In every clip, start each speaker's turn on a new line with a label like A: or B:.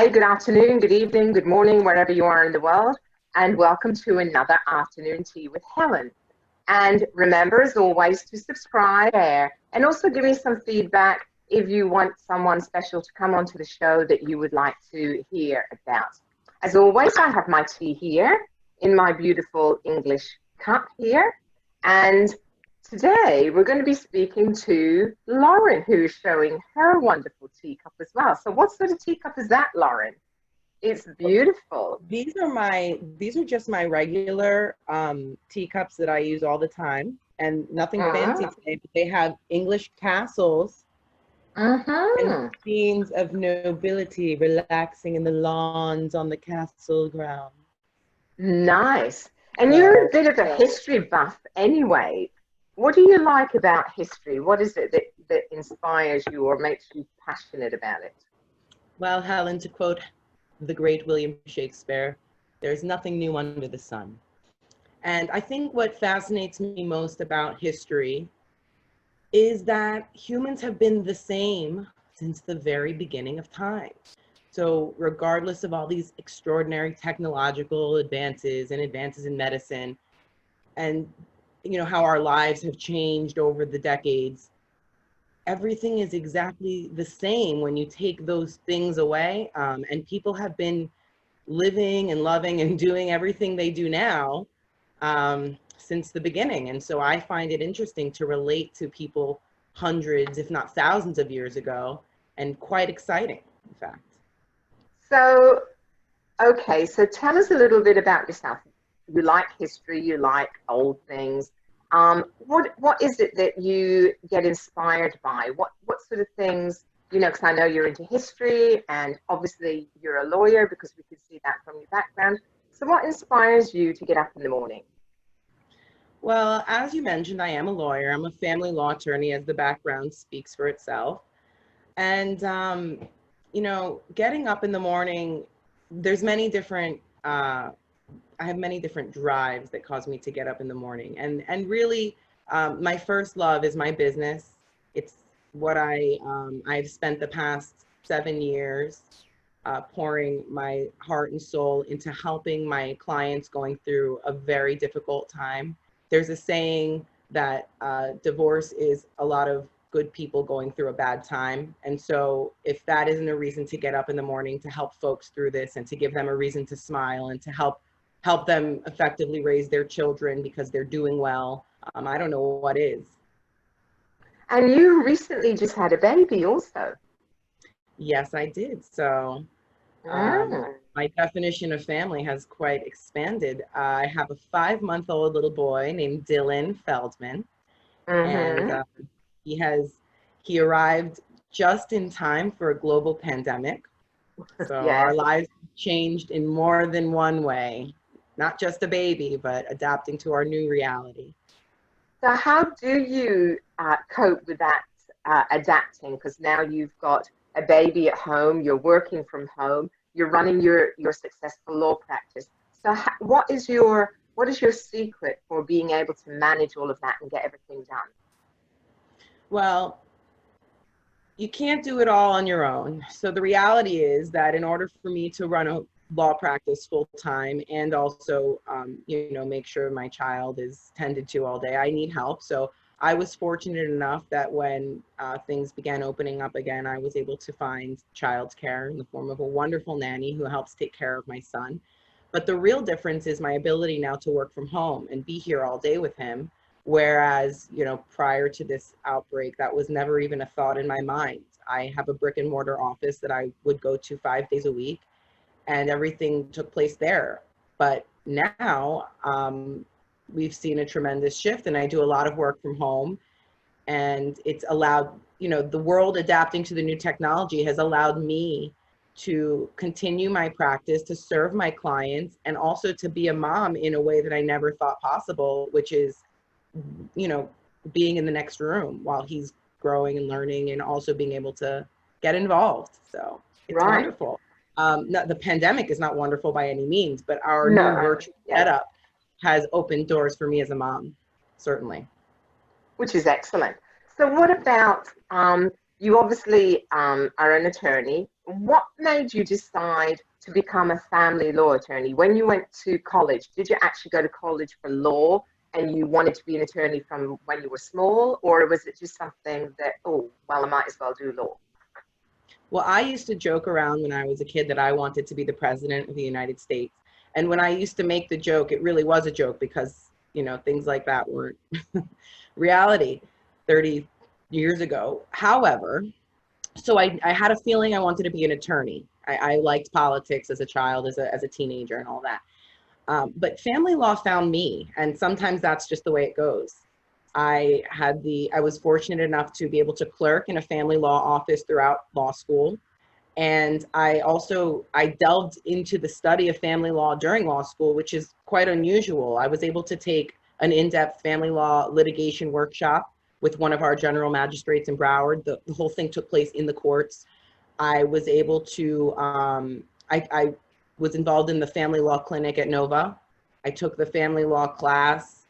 A: day, good afternoon, good evening, good morning, wherever you are in the world, and welcome to another Afternoon Tea with Helen. And remember, as always, to subscribe there and also give me some feedback if you want someone special to come onto the show that you would like to hear about. As always, I have my tea here in my beautiful English cup here. And today we're going to be speaking to Lauren, who is showing her wonderful teacup as well. So what sort of teacup is that, Lauren? It's beautiful.
B: These are just my regular teacups that I use all the time, and nothing fancy today, but they have English castles and scenes of nobility relaxing in the lawns on the castle ground.
A: Nice. And you're a bit of a history buff anyway. What do you like about history? What is it that inspires you or makes you passionate about it?
B: Well, Helen, to quote the great William Shakespeare, there's nothing new under the sun. And I think what fascinates me most about history is that humans have been the same since the very beginning of time. So regardless of all these extraordinary technological advances and advances in medicine, and you know how our lives have changed over the decades, everything is exactly the same when you take those things away. And people have been living and loving and doing everything they do now since the beginning. And so I find it interesting to relate to people hundreds, if not thousands of years ago, and quite exciting, in fact.
A: So, okay, so tell us a little bit about yourself. You like history, you like old things. What is it that you get inspired by? What sort of things, you know, because I know you're into history and obviously you're a lawyer because we can see that from your background. So what inspires you to get up in the morning?
B: Well, as you mentioned, I am a lawyer. I'm a family law attorney, as the background speaks for itself. And, you know, getting up in the morning, there's many different, I have many different drives that cause me to get up in the morning. And really, my first love is my business. It's what I've spent the past 7 years pouring my heart and soul into helping my clients going through a very difficult time. There's a saying that divorce is a lot of good people going through a bad time. And so if that isn't a reason to get up in the morning to help folks through this and to give them a reason to smile and to help them effectively raise their children because they're doing well, I don't know what is.
A: And you recently just had a baby also.
B: Yes, I did. So my definition of family has quite expanded. I have a 5-month-old little boy named Dylan Feldman, and he arrived just in time for a global pandemic. So our lives changed in more than one way. Not just a baby, but adapting to our new reality.
A: So how do you cope with that adapting? Because now you've got a baby at home, you're working from home, you're running your successful law practice. So what is your secret for being able to manage all of that and get everything done?
B: Well, you can't do it all on your own. So the reality is that in order for me to run a law practice full time and also, you know, make sure my child is tended to all day, I need help. So I was fortunate enough that when things began opening up again, I was able to find childcare in the form of a wonderful nanny who helps take care of my son. But the real difference is my ability now to work from home and be here all day with him. Whereas, you know, prior to this outbreak, that was never even a thought in my mind. I have a brick and mortar office that I would go to 5 days a week, and everything took place there. But now we've seen a tremendous shift, and I do a lot of work from home, and it's allowed, you know, the world adapting to the new technology has allowed me to continue my practice, to serve my clients, and also to be a mom in a way that I never thought possible, which is, you know, being in the next room while he's growing and learning and also being able to get involved. So it's wonderful. The pandemic is not wonderful by any means, but our new virtual setup has opened doors for me as a mom, certainly.
A: Which is excellent. So what about, you obviously are an attorney, what made you decide to become a family law attorney? When you went to college, did you actually go to college for law and you wanted to be an attorney from when you were small, or was it just something that, oh, well, I might as well do law?
B: Well, I used to joke around when I was a kid that I wanted to be the president of the United States. And when I used to make the joke, it really was a joke because, you know, things like that weren't reality 30 years ago. However, so I had a feeling I wanted to be an attorney. I liked politics as a child, as a teenager and all that. But family law found me, and sometimes that's just the way it goes. I was fortunate enough to be able to clerk in a family law office throughout law school. And I delved into the study of family law during law school, which is quite unusual. I was able to take an in-depth family law litigation workshop with one of our general magistrates in Broward. The whole thing took place in the courts. I was able to, I was involved in the family law clinic at Nova. I took the family law class.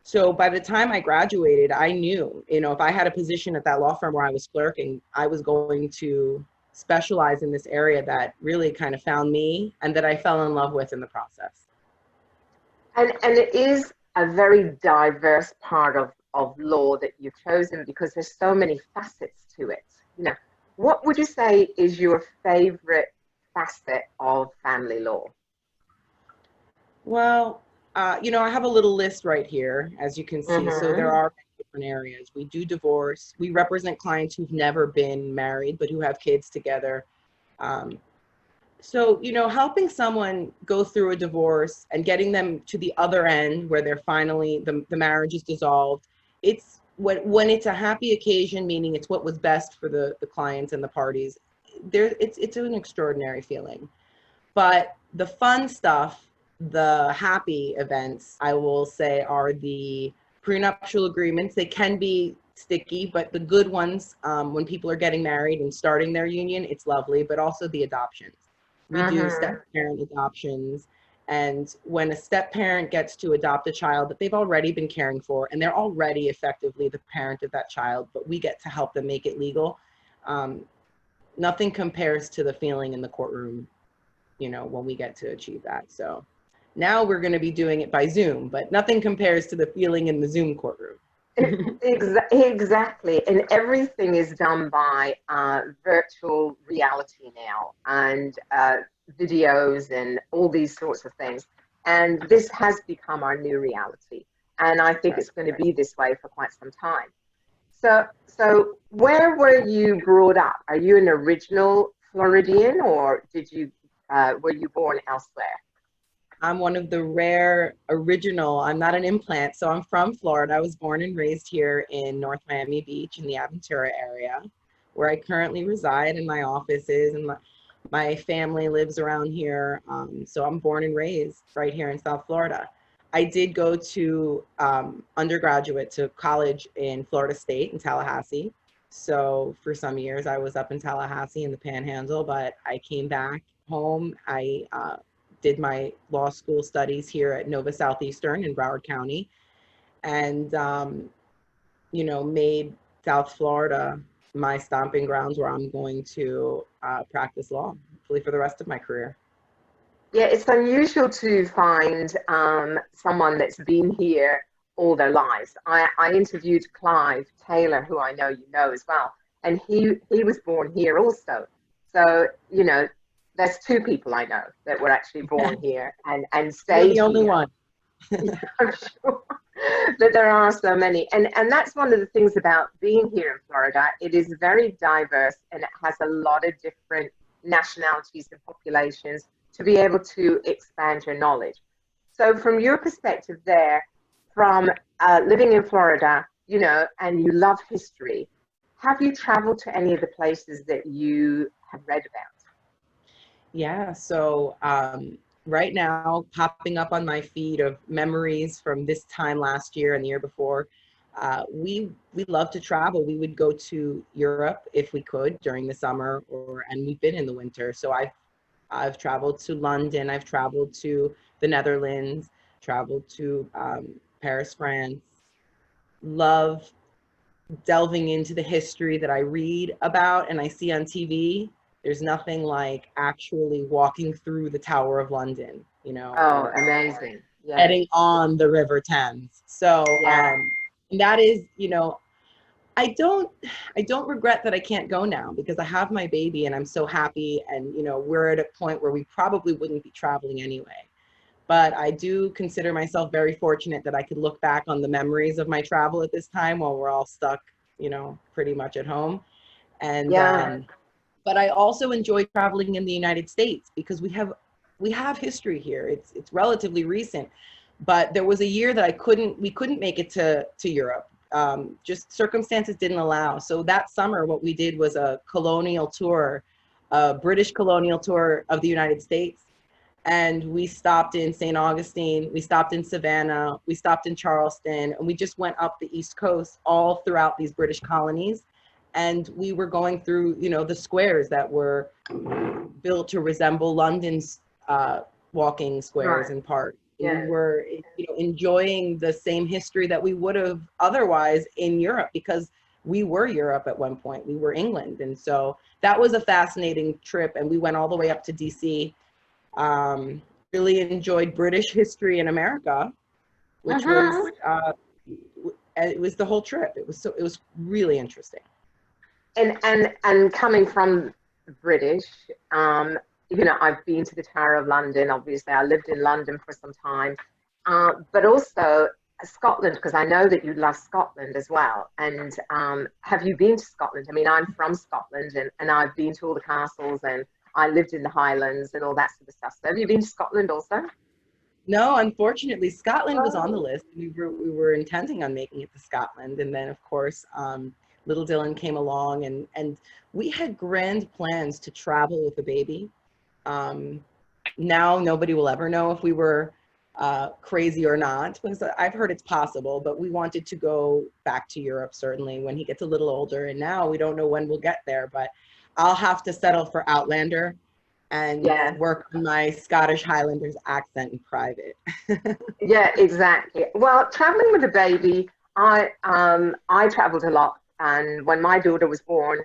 B: So by the time I graduated, I knew, you know, if I had a position at that law firm where I was clerking, I was going to specialize in this area that really kind of found me and that I fell in love with in the process.
A: And it is a very diverse part of law that you've chosen because there's so many facets to it. You know, what would you say is your favorite facet of family law?
B: Well, you know, I have a little list right here, as you can see. So there
A: Mm-hmm.
B: are different areas. We do divorce. We represent clients who've never been married, but who have kids together. Um, so, you know, helping someone go through a divorce and getting them to the other end where they're finally, the marriage is dissolved. It's when it's a happy occasion, meaning it's what was best for the clients and the parties, it's an extraordinary feeling. But the fun stuff, the happy events, I will say, are the prenuptial agreements. They can be sticky, but the good ones, when people are getting married and starting their union, it's lovely, but also the adoptions. We do
A: Mm-hmm.
B: step-parent adoptions. And when a step-parent gets to adopt a child that they've already been caring for, and they're already effectively the parent of that child, but we get to help them make it legal, um, nothing compares to the feeling in the courtroom, you know, when we get to achieve that. So now we're going to be doing it by Zoom, but nothing compares to the feeling in the Zoom courtroom.
A: Exactly. And everything is done by virtual reality now and videos and all these sorts of things. And this has become our new reality. And I think
B: Right.
A: it's going to be this way for quite some time. So where were you brought up? Are you an original Floridian or were you born elsewhere?
B: I'm one of the rare original, I'm not an implant, so I'm from Florida. I was born and raised here in North Miami Beach in the Aventura area, where I currently reside and my office is, and my family lives around here. So I'm born and raised right here in South Florida. I did go to undergraduate to college in Florida State in Tallahassee. So for some years I was up in Tallahassee in the Panhandle, but I came back home. I did my law school studies here at Nova Southeastern in Broward County, and you know, made South Florida my stomping grounds where I'm going to practice law, hopefully for the rest of my career.
A: Yeah, it's unusual to find someone that's been here all their lives. I interviewed Clive Taylor, who I know you know as well, and he was born here also. So, you know, there's two people I know that were actually born here and
B: You're
A: stayed
B: the only
A: here.
B: one.
A: I'm sure that there are so many. And that's one of the things about being here in Florida. It is very diverse and it has a lot of different nationalities and populations to be able to expand your knowledge. So from your perspective there, from living in Florida, you know, and you love history, have you traveled to any of the places that you have read about?
B: Yeah, so right now, popping up on my feed of memories from this time last year and the year before, we love to travel. We would go to Europe if we could during the summer, and we've been in the winter. So I've traveled to London, I've traveled to the Netherlands, traveled to Paris, France. Love delving into the history that I read about and I see on TV. There's nothing like actually walking through the Tower of London, you know,
A: Oh,
B: or
A: amazing. Yes.
B: heading on the River Thames. So
A: Yeah.
B: and that is, you know, I don't regret that I can't go now because I have my baby and I'm so happy, and you know, we're at a point where we probably wouldn't be traveling anyway. But I do consider myself very fortunate that I could look back on the memories of my travel at this time while we're all stuck, you know, pretty much at home. And
A: Yeah.
B: but I also enjoy traveling in the United States because we have history here. It's relatively recent, but there was a year that we couldn't make it to Europe. Just circumstances didn't allow. So that summer, what we did was a colonial tour, a British colonial tour of the United States. And we stopped in St. Augustine, we stopped in Savannah, we stopped in Charleston, and we just went up the East Coast all throughout these British colonies. And we were going through, you know, the squares that were built to resemble London's walking squares
A: Right.
B: and parks. And we
A: Yeah.
B: were, you know, enjoying the same history that we would have otherwise in Europe, because we were Europe at one point. We were England. And so that was a fascinating trip. And we went all the way up to DC. Really enjoyed British history in America, which was,
A: Mhm.
B: it was the whole trip. It was really interesting.
A: And coming from British, you know, I've been to the Tower of London. Obviously, I lived in London for some time, but also Scotland, because I know that you love Scotland as well. And have you been to Scotland? I mean, I'm from Scotland, and I've been to all the castles, and I lived in the Highlands and all that sort of stuff. So have you been to Scotland also?
B: No, unfortunately, Scotland was on the
A: Oh,
B: list. We were intending on making it to Scotland, and then of course, little Dylan came along, and we had grand plans to travel with a baby. Um, Now nobody will ever know if we were crazy or not, because I've heard it's possible. But we wanted to go back to Europe certainly when he gets a little older, and now we don't know when we'll get there. But I'll have to settle for Outlander and
A: yeah.
B: work on my Scottish Highlanders accent in private.
A: Yeah, exactly. Well, traveling with a baby, I traveled a lot, and when my daughter was born,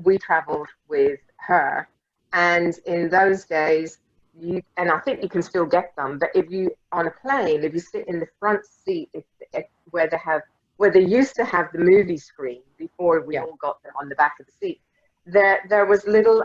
A: we traveled with her. And in those days, and I think you can still get them, but if you on a plane, if you sit in the front seat, where where they used to have the movie screen before we
B: Yeah.
A: all got them on the back of the seat, there was little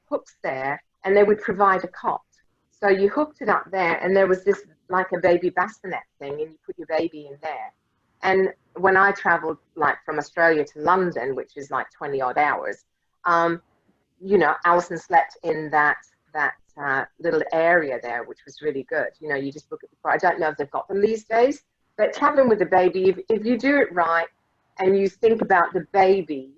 A: hooks there, and they would provide a cot. So you hooked it up there, and there was this like a baby bassinet thing, and you put your baby in there. And when I traveled like from Australia to London, which is like 20 odd hours, um, you know, Alison slept in that little area there, which was really good. You know, you just book it before. I don't know if they've got them these days, but traveling with the baby, if you do it right and you think about the baby,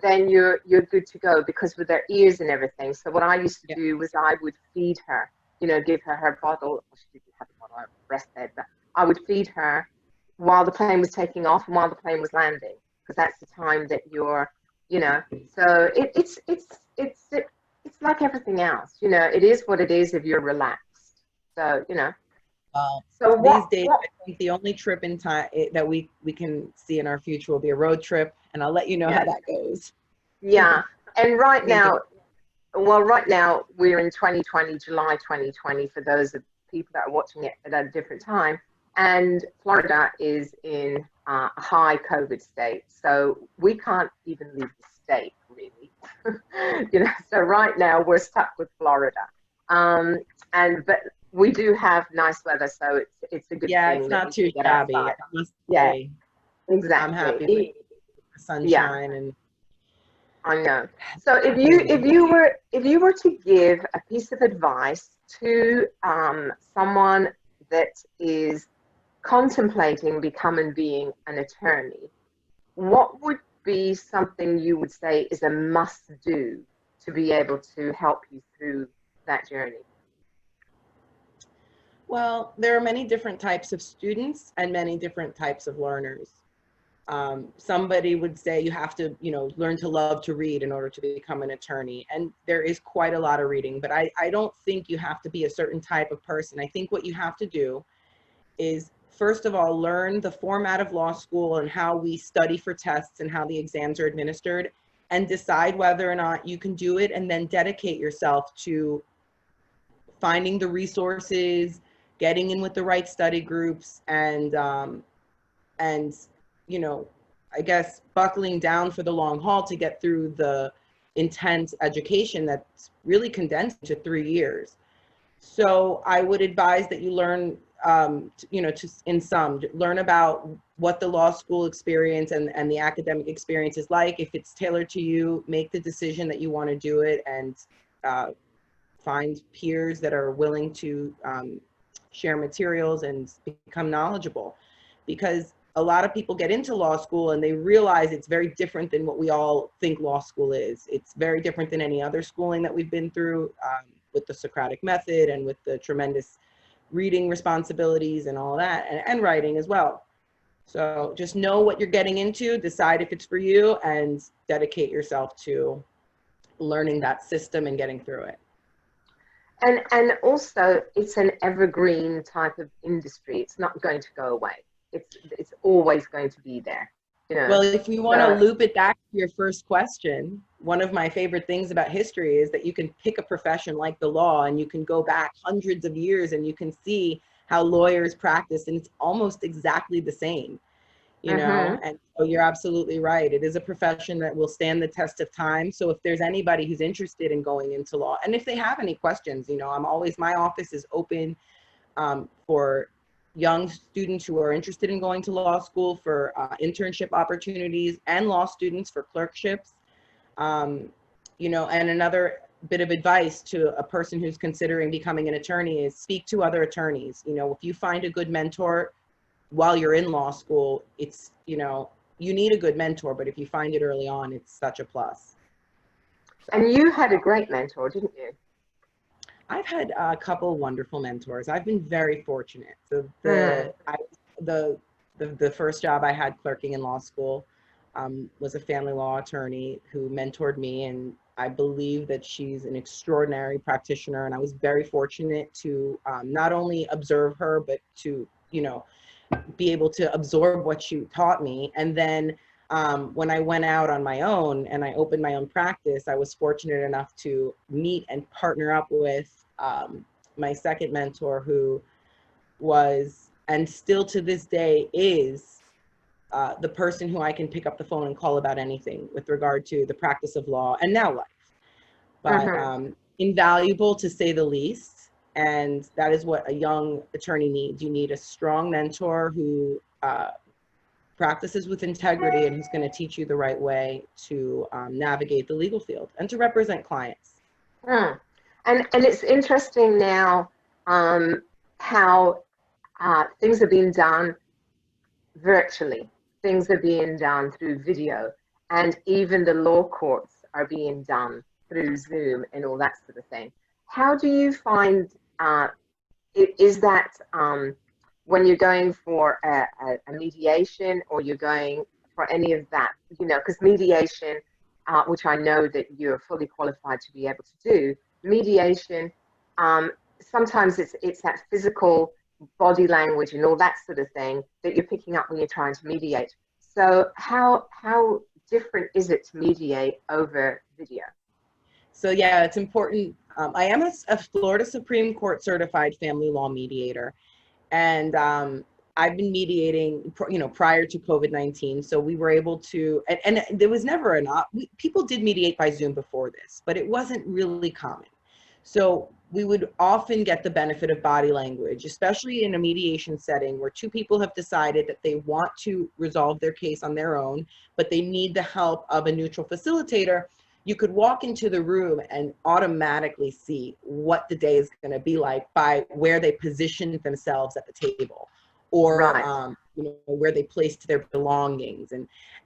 A: then you're good to go, because with their ears and everything. So what I used to
B: Yeah.
A: do was I would feed her, you know, give her her bottle. Well, she didn't have a bottle, I breastfed, but I would feed her while the plane was taking off and while the plane was landing, because that's the time that you're, you know. So it's like everything else, you know. It is what it is if you're relaxed. So you know. So
B: These
A: what
B: days,
A: what
B: I think the only trip in time that we can see in our future will be a road trip, and I'll let you know how
A: yeah,
B: that goes.
A: yeah. And right
B: These days,
A: now, well, right now we're in 2020, July 2020, for those of people that are watching it at a different time. And Florida is in a high COVID state. So we can't even leave the state, really. You know, so right now we're stuck with Florida. Um, but we do have nice weather, so it's a good
B: yeah,
A: thing
B: it's
A: that
B: not
A: we can
B: too
A: get
B: shabby, I
A: outside.
B: must
A: Yeah,
B: say. I'm happy with
A: exactly.
B: the
A: Yeah.
B: sunshine and
A: I know. So
B: cool.
A: if you were to give a piece of advice to someone that is contemplating becoming being an attorney, what would be something you would say is a must do to be able to help you through that journey?
B: Well, there are many different types of students and many different types of learners. Somebody would say you have to, you know, learn to love to read in order to become an attorney. And there is quite a lot of reading, but I don't think you have to be a certain type of person. I think what you have to do is, first of all, learn the format of law school and how we study for tests and how the exams are administered, and decide whether or not you can do it, and then dedicate yourself to finding the resources, getting in with the right study groups, and you know, I guess buckling down for the long haul to get through the intense education that's really condensed to 3 years. So I would advise that you learn, learn about what the law school experience and the academic experience is like. If it's tailored to you, make the decision that you want to do it, and find peers that are willing to share materials and become knowledgeable. Because a lot of people get into law school and they realize it's very different than what we all think law school is. It's very different than any other schooling that we've been through, with the Socratic method and with the tremendous reading responsibilities and all that, and writing as well. So just know what you're getting into, decide if it's for you, and dedicate yourself to learning that system and getting through it.
A: And also, it's an evergreen type of industry. It's not going to go away. It's always going to be there. You know?
B: Well, if you want to loop it back to your first question, one of my favorite things about history is that you can pick a profession like the law, and you can go back hundreds of years and you can see how lawyers practice, and it's almost exactly the same, you know. And so you're absolutely right. It is a profession that will stand the test of time. So if there's anybody who's interested in going into law, and if they have any questions, you know, my office is open for young students who are interested in going to law school, for internship opportunities, and law students for clerkships. You know, and another bit of advice to a person who's considering becoming an attorney is speak to other attorneys. You know, if you find a good mentor while you're in law school, it's, you know, you need a good mentor, but if you find it early on, it's such a plus.
A: And you had a great mentor, didn't you?
B: I've had a couple wonderful mentors. I've been very fortunate. So the first job I had clerking in law school was a family law attorney who mentored me, and I believe that she's an extraordinary practitioner. And I was very fortunate to not only observe her, but to, you know, be able to absorb what she taught me. And then when I went out on my own and I opened my own practice, I was fortunate enough to meet and partner up with my second mentor, who was, and still to this day is, the person who I can pick up the phone and call about anything with regard to the practice of law and now life. But invaluable, to say the least. And that is what a young attorney needs. You need a strong mentor who practices with integrity and who's going to teach you the right way to navigate the legal field and to represent clients.
A: And it's interesting now how things are being done virtually. Things are being done through video, and even the law courts are being done through Zoom and all that sort of thing. How do you find, is that when you're going for a mediation, or you're going for any of that, you know, because mediation, which I know that you're fully qualified to be able to do, mediation, sometimes it's that physical body language and all that sort of thing that you're picking up when you're trying to mediate. So how different is it to mediate over video?
B: So yeah, it's important. I am a Florida Supreme Court certified family law mediator, and I've been mediating, you know, prior to COVID-19. So we were able to, and there was never people did mediate by Zoom before this, but it wasn't really common. So we would often get the benefit of body language, especially in a mediation setting where two people have decided that they want to resolve their case on their own, but they need the help of a neutral facilitator. You could walk into the room and automatically see what the day is going to be like by where they positioned themselves at the table, or you know, where they placed their belongings.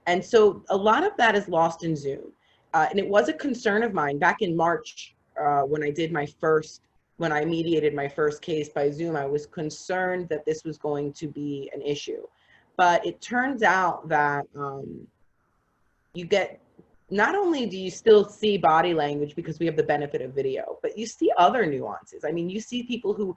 B: And so a lot of that is lost in Zoom. And it was a concern of mine back in March, when I mediated my first case by Zoom. I was concerned that this was going to be an issue. But it turns out that you get, not only do you still see body language because we have the benefit of video, but you see other nuances. I mean, you see people who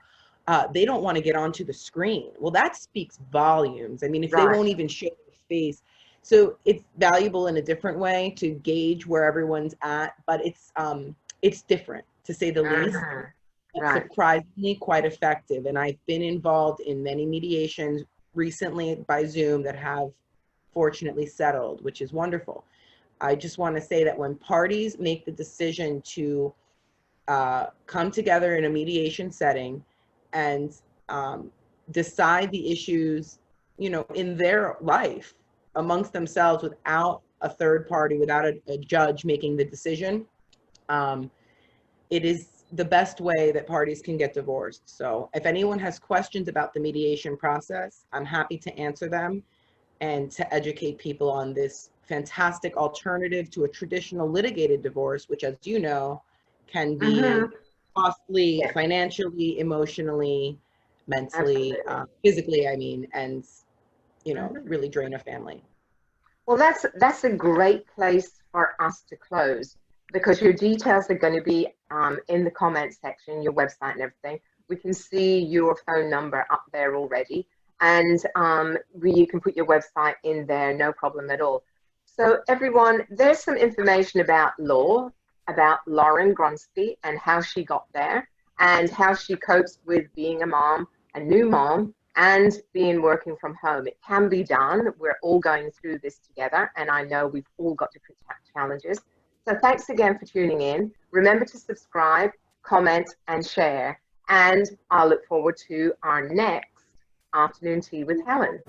B: they don't want to get onto the screen. Well, that speaks volumes. I mean, if they won't even show their face, So it's valuable in a different way to gauge where everyone's at, but it's different, to say the least. But
A: Right.
B: surprisingly quite effective. And I've been involved in many mediations recently by Zoom that have fortunately settled, which is wonderful. I just want to say that when parties make the decision to come together in a mediation setting and decide the issues, you know, in their life amongst themselves without a third party, without a judge making the decision, it is the best way that parties can get divorced. So if anyone has questions about the mediation process, I'm happy to answer them and to educate people on this fantastic alternative to a traditional litigated divorce, which, as you know, can be costly
A: Yeah,
B: financially, emotionally, mentally,
A: absolutely.
B: physically, I mean, and, you know, really drain a family.
A: Well, that's a great place for us to close because your details are going to be in the comment section, your website and everything. We can see your phone number up there already, and you can put your website in there, no problem at all. So everyone, there's some information about law, about Lauren Grondski and how she got there, and how she copes with being a mom, a new mom, and being working from home. It can be done. We're all going through this together, and I know we've all got different challenges. So thanks again for tuning in. Remember to subscribe, comment, and share. And I'll look forward to our next Afternoon Tea with Helen.